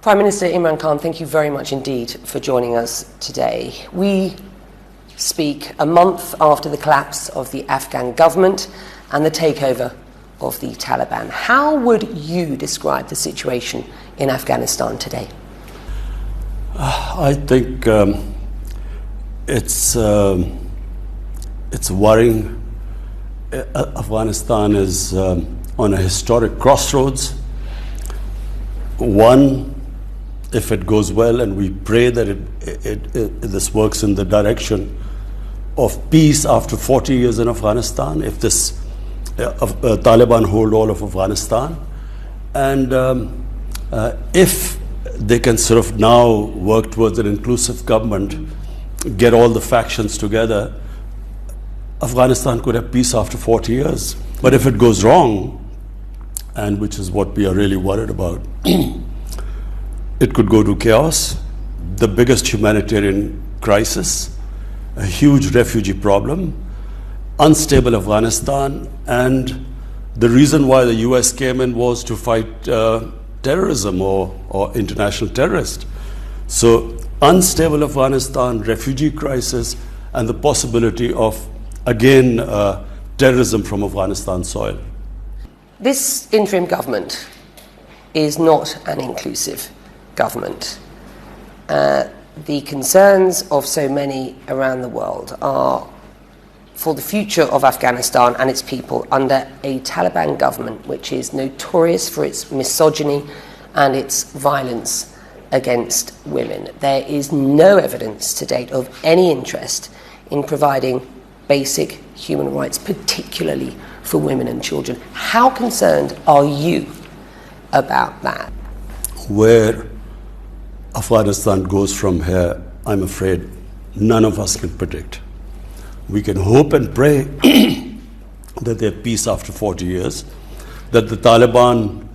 Prime Minister Imran Khan, thank you very much indeed for joining us today. We speak a month after the collapse of the Afghan government and the takeover of the Taliban. How would you describe the situation in Afghanistan today? I think it's worrying. Afghanistan is on a historic crossroads. One, if it goes well, and we pray that this works in the direction of peace after 40 years in Afghanistan, if this Taliban hold all of Afghanistan, and if they can sort of now work towards an inclusive government, get all the factions together, Afghanistan could have peace after 40 years. But if it goes wrong, and which is what we are really worried about, it could go to chaos, the biggest humanitarian crisis, a huge refugee problem, unstable Afghanistan, and the reason why the US came in was to fight terrorism or international terrorists. So unstable Afghanistan, refugee crisis, and the possibility of, again, terrorism from Afghanistan soil. This interim government is not an inclusive government. The concerns of so many around the world are for the future of Afghanistan and its people under a Taliban government which is notorious for its misogyny and its violence against women. There is no evidence to date of any interest in providing basic human rights, particularly for women and children. How concerned are you about that? Where Afghanistan goes from here, I'm afraid none of us can predict. We can hope and pray that there's peace after 40 years, that the Taliban,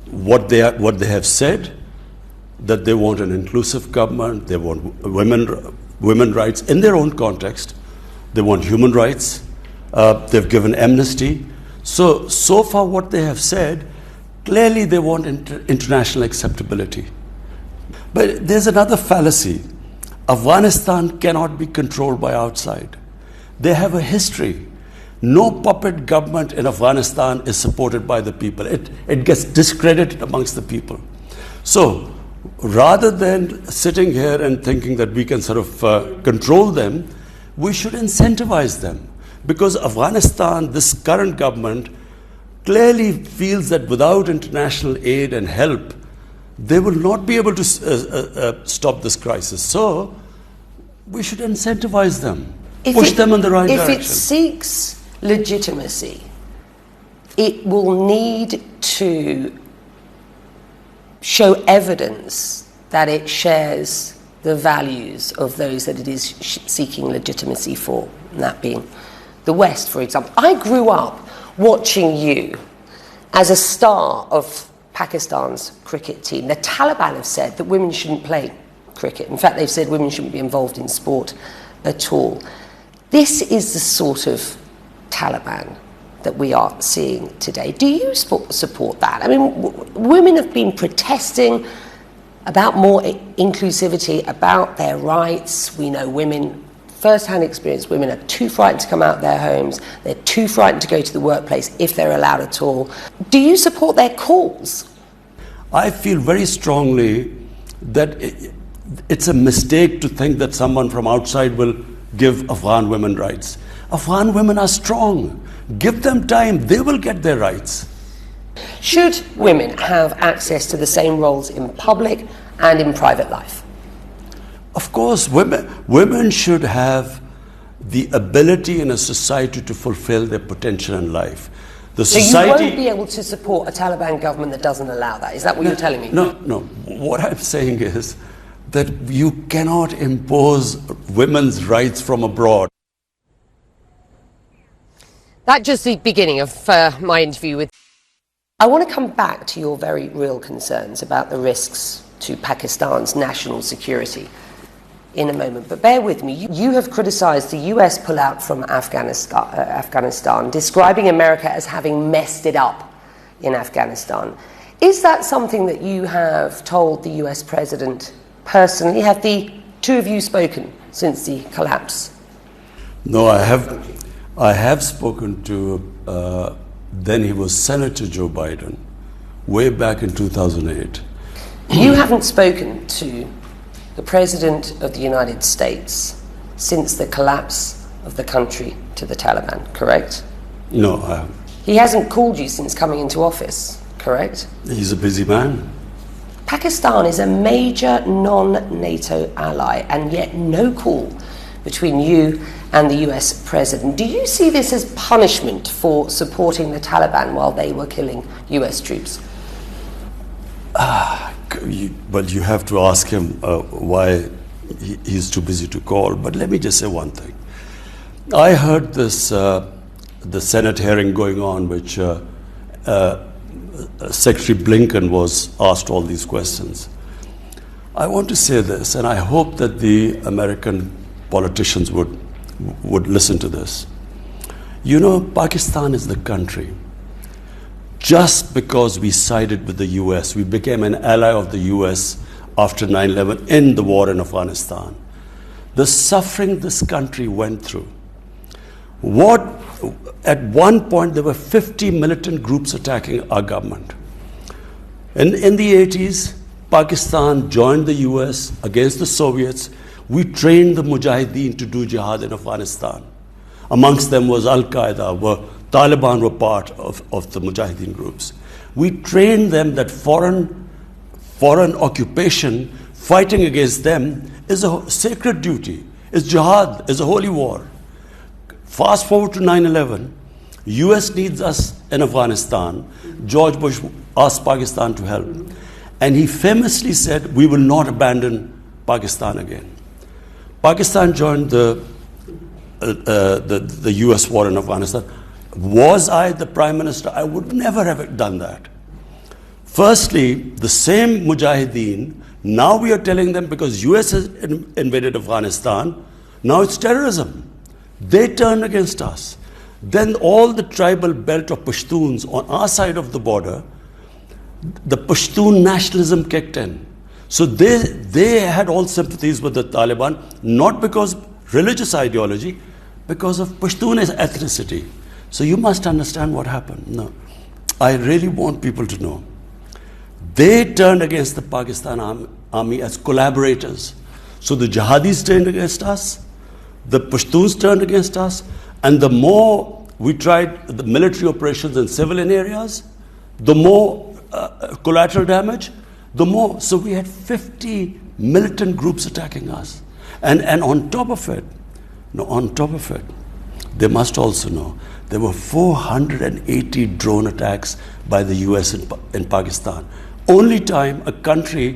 what they have said, that they want an inclusive government, they want women rights in their own context, they want human rights, they've given amnesty. So far what they have said, clearly they want international acceptability. But there's another fallacy. Afghanistan cannot be controlled by outside. They have a history. No puppet government in Afghanistan is supported by the people. It gets discredited amongst the people. So rather than sitting here and thinking that we can sort of control them, we should incentivize them. Because Afghanistan, this current government, clearly feels that without international aid and help, they will not be able to stop this crisis. So we should incentivize them, push them in the right direction. If it seeks legitimacy, it will need to show evidence that it shares the values of those that it is seeking legitimacy for, and that being the West, for example. I grew up watching you as a star of Pakistan's cricket team. The Taliban have said that women shouldn't play cricket. In fact, they've said women shouldn't be involved in sport at all. This is the sort of Taliban that we are seeing today. Do you support that? I mean, women have been protesting about more inclusivity, about their rights. We know women, first-hand experience, women are too frightened to come out of their homes. They're too frightened to go to the workplace if they're allowed at all. Do you support their calls? I feel very strongly that it's a mistake to think that someone from outside will give Afghan women rights. Afghan women are strong. Give them time. They will get their rights. Should women have access to the same roles in public and in private life? Of course, women should have the ability in a society to fulfill their potential in life. So you won't be able to support a Taliban government that doesn't allow that? Is that what you're telling me? No. What I'm saying is that you cannot impose women's rights from abroad. That's just the beginning of my interview with... I want to come back to your very real concerns about the risks to Pakistan's national security in a moment, but bear with me. You have criticised the US pullout from Afghanistan, describing America as having messed it up in Afghanistan. Is that something that you have told the US President personally? Have the two of you spoken since the collapse? No, I have spoken to, then he was Senator Joe Biden, way back in 2008. You haven't spoken to the President of the United States since the collapse of the country to the Taliban, correct? No, I haven't. He hasn't called you since coming into office, correct? He's a busy man. Pakistan is a major non-NATO ally, and yet no call between you and the US President. Do you see this as punishment for supporting the Taliban while they were killing US troops? Well, you have to ask him why he's too busy to call. But let me just say one thing. I heard this, the Senate hearing going on, which Secretary Blinken was asked all these questions. I want to say this, and I hope that the American politicians would listen to this. You know, Pakistan is the country. Just because we sided with the US, we became an ally of the US after 9/11 in the war in Afghanistan. The suffering this country went through. At one point, there were 50 militant groups attacking our government. In the 80s, Pakistan joined the US against the Soviets. We trained the Mujahideen to do jihad in Afghanistan. Amongst them was Al-Qaeda, Taliban were part of the Mujahideen groups. We trained them that foreign occupation, fighting against them, is a sacred duty, is jihad, is a holy war. Fast forward to 9/11, US needs us in Afghanistan. George Bush asked Pakistan to help. And he famously said, we will not abandon Pakistan again. Pakistan joined the US war in Afghanistan. Was I the Prime Minister? I would never have done that. Firstly, the same Mujahideen, now we are telling them because US has invaded Afghanistan, now it's terrorism. They turn against us. Then all the tribal belt of Pashtuns on our side of the border, the Pashtun nationalism kicked in. So they had all sympathies with the Taliban, not because religious ideology, because of Pashtun ethnicity. So you must understand what happened. No, I really want people to know. They turned against the Pakistan army as collaborators. So the jihadis turned against us, the Pashtuns turned against us, and the more we tried the military operations in civilian areas, the more collateral damage, the more. So we had 50 militant groups attacking us. And on top of it, they must also know there were 480 drone attacks by the US in Pakistan. Only time a country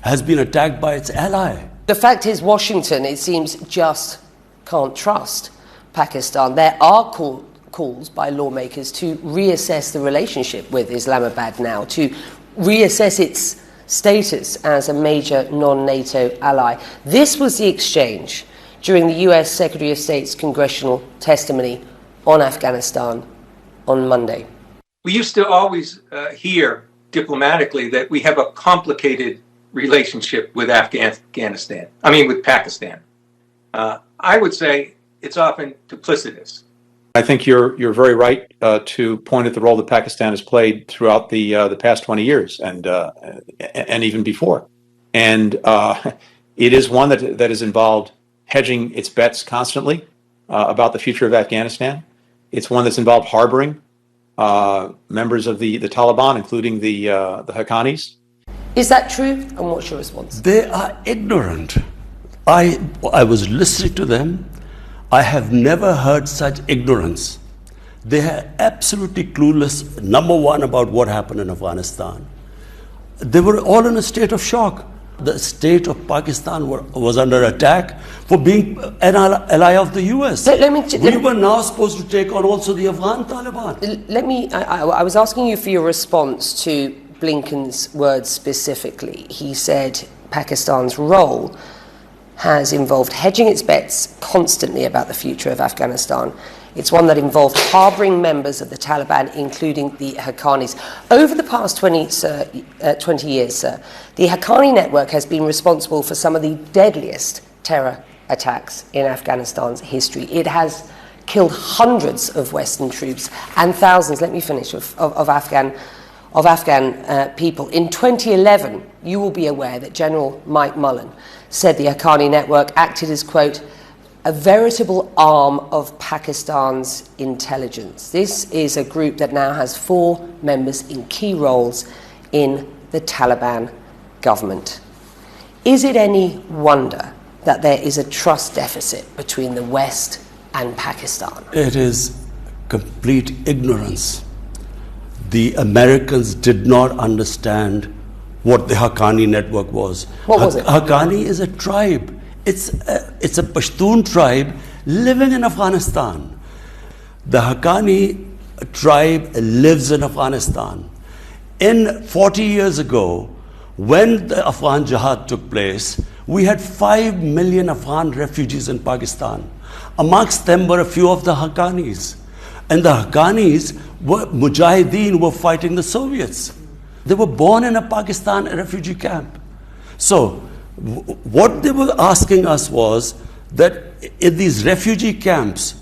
has been attacked by its ally. The fact is, Washington, it seems, just can't trust Pakistan. There are calls by lawmakers to reassess the relationship with Islamabad now, to reassess its status as a major non-NATO ally. This was the exchange during the US Secretary of State's congressional testimony on Afghanistan on Monday. We used to always hear diplomatically that we have a complicated relationship with with Pakistan. I would say it's often duplicitous. I think you're very right to point at the role that Pakistan has played throughout the past 20 years and even before. And it is one that has involved hedging its bets constantly about the future of Afghanistan. It's one that's involved harboring members of the Taliban, including the Haqqanis. Is that true? And what's your response? They are ignorant. I was listening to them. I have never heard such ignorance. They are absolutely clueless, number one, about what happened in Afghanistan. They were all in a state of shock. The state of Pakistan was under attack for being an ally of the US. We were now supposed to take on also the Afghan Taliban. I was asking you for your response to Blinken's words specifically. He said Pakistan's role has involved hedging its bets constantly about the future of Afghanistan. It's one that involved harbouring members of the Taliban, including the Haqqanis. Over the past 20 years, sir, the Haqqani network has been responsible for some of the deadliest terror attacks in Afghanistan's history. It has killed hundreds of Western troops and thousands, let me finish, of Afghan people. In 2011, you will be aware that General Mike Mullen said the Haqqani network acted as, quote, a veritable arm of Pakistan's intelligence. This is a group that now has 4 members in key roles in the Taliban government. Is it any wonder that there is a trust deficit between the West and Pakistan? It is complete ignorance. The Americans did not understand what the Haqqani network was. What was it? Haqqani is a tribe. It's a Pashtun tribe living in Afghanistan. The Haqqani tribe lives in Afghanistan. 40 years ago, when the Afghan Jihad took place, we had 5 million Afghan refugees in Pakistan. Amongst them were a few of the Haqqanis. And the Haqqanis were Mujahideen, were fighting the Soviets. They were born in a Pakistan refugee camp. So what they were asking us was that in these refugee camps,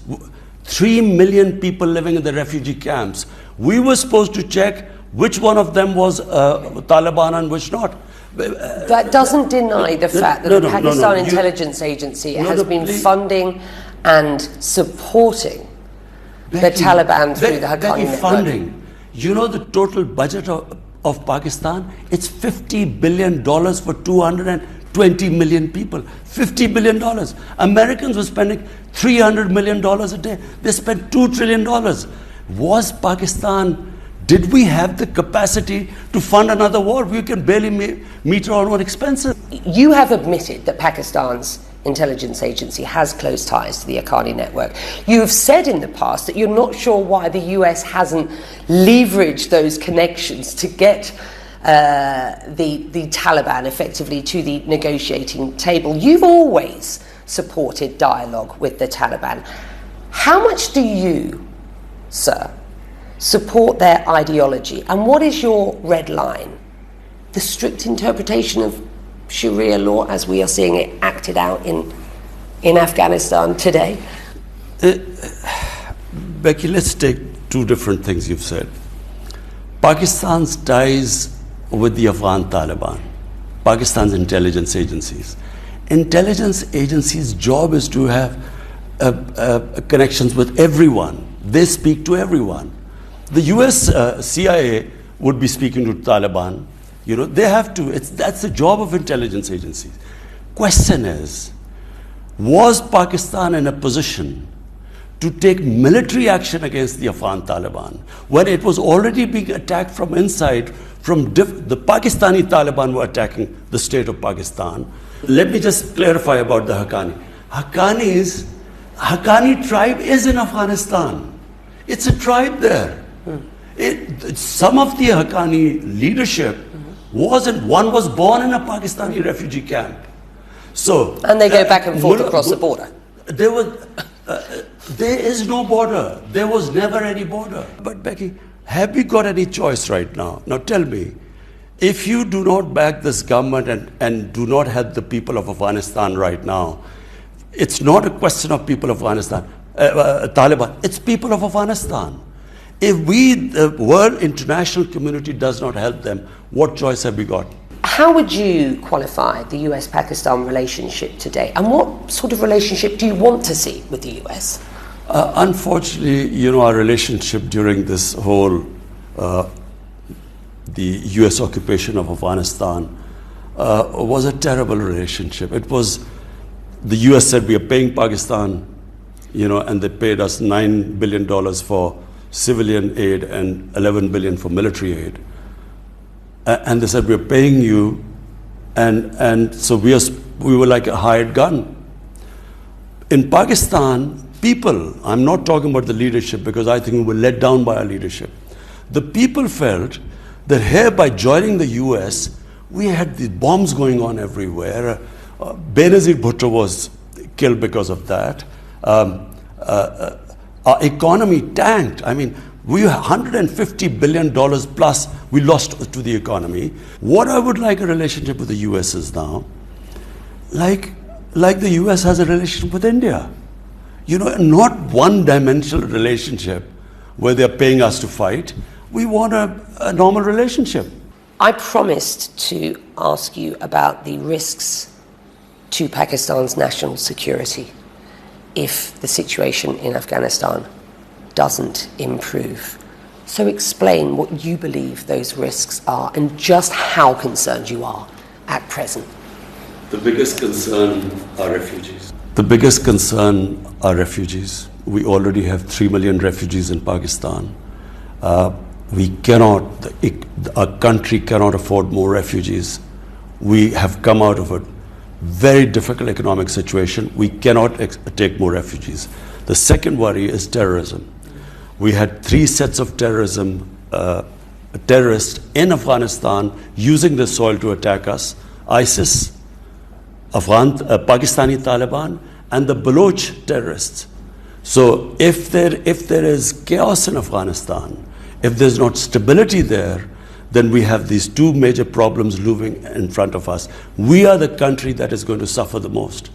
3 million people living in the refugee camps, we were supposed to check which one of them was Taliban and which not. That doesn't deny the fact that the Pakistan Intelligence Agency has been funding and supporting the Taliban through the Haqqani network. Funding. You know the total budget of Pakistan? It's $50 billion for 220 million people. $50 billion. Americans were spending $300 million a day. They spent $2 trillion. Was Pakistan... Did we have the capacity to fund another war? We can barely meet our own expenses. You have admitted that Pakistan's intelligence agency has close ties to the Haqqani network. You have said in the past that you're not sure why the US hasn't leveraged those connections to get the Taliban effectively to the negotiating table. You've always supported dialogue with the Taliban. How much do you, sir, support their ideology, and what is your red line? The strict interpretation of Sharia law as we are seeing it acted out in Afghanistan today? Becky, let's take 2 different things you've said. Pakistan's ties with the Afghan Taliban, Pakistan's intelligence agencies. Intelligence agencies' job is to have connections with everyone. They speak to everyone. The US CIA would be speaking to Taliban. You know, they have to. That's the job of intelligence agencies. Question is, was Pakistan in a position to take military action against the Afghan Taliban when it was already being attacked from inside? The Pakistani Taliban were attacking the state of Pakistan. Let me just clarify about the Haqqani. Haqqani tribe is in Afghanistan. It's a tribe there. Some of the Haqqani leadership one was born in a Pakistani refugee camp. So and they go back and forth across the border. There is no border. There was never any border. But Becky, have we got any choice right now? Now tell me, if you do not back this government and do not help the people of Afghanistan right now, it's not a question of people of Afghanistan, Taliban. It's people of Afghanistan. If the world international community does not help them, what choice have we got? How would you qualify the US-Pakistan relationship today? And what sort of relationship do you want to see with the US? Unfortunately, you know, our relationship during this whole, the US occupation of Afghanistan was a terrible relationship. It was, the US said we are paying Pakistan, you know, and they paid us $9 billion for civilian aid and 11 billion for military aid. And they said, we're paying you, and so we were like a hired gun. In Pakistan, people, I'm not talking about the leadership because I think we were let down by our leadership. The people felt that here by joining the US, we had the bombs going on everywhere. Benazir Bhutto was killed because of that. Our economy tanked. I mean, we $150 billion plus we lost to the economy. What I would like a relationship with the US is now, like the US has a relationship with India. You know, not one-dimensional relationship where they're paying us to fight. We want a normal relationship. I promised to ask you about the risks to Pakistan's national security if the situation in Afghanistan doesn't improve. So explain what you believe those risks are and just how concerned you are at present. The biggest concern are refugees. The biggest concern are refugees. We already have 3 million refugees in Pakistan. Our country cannot afford more refugees. We have come out of a very difficult economic situation. We cannot take more refugees. The second worry is terrorism. We had 3 sets of terrorists in Afghanistan using the soil to attack us: ISIS, Pakistani Taliban, and the Baloch terrorists. So if there is chaos in Afghanistan, if there's not stability there, then we have these 2 major problems looming in front of us. We are the country that is going to suffer the most.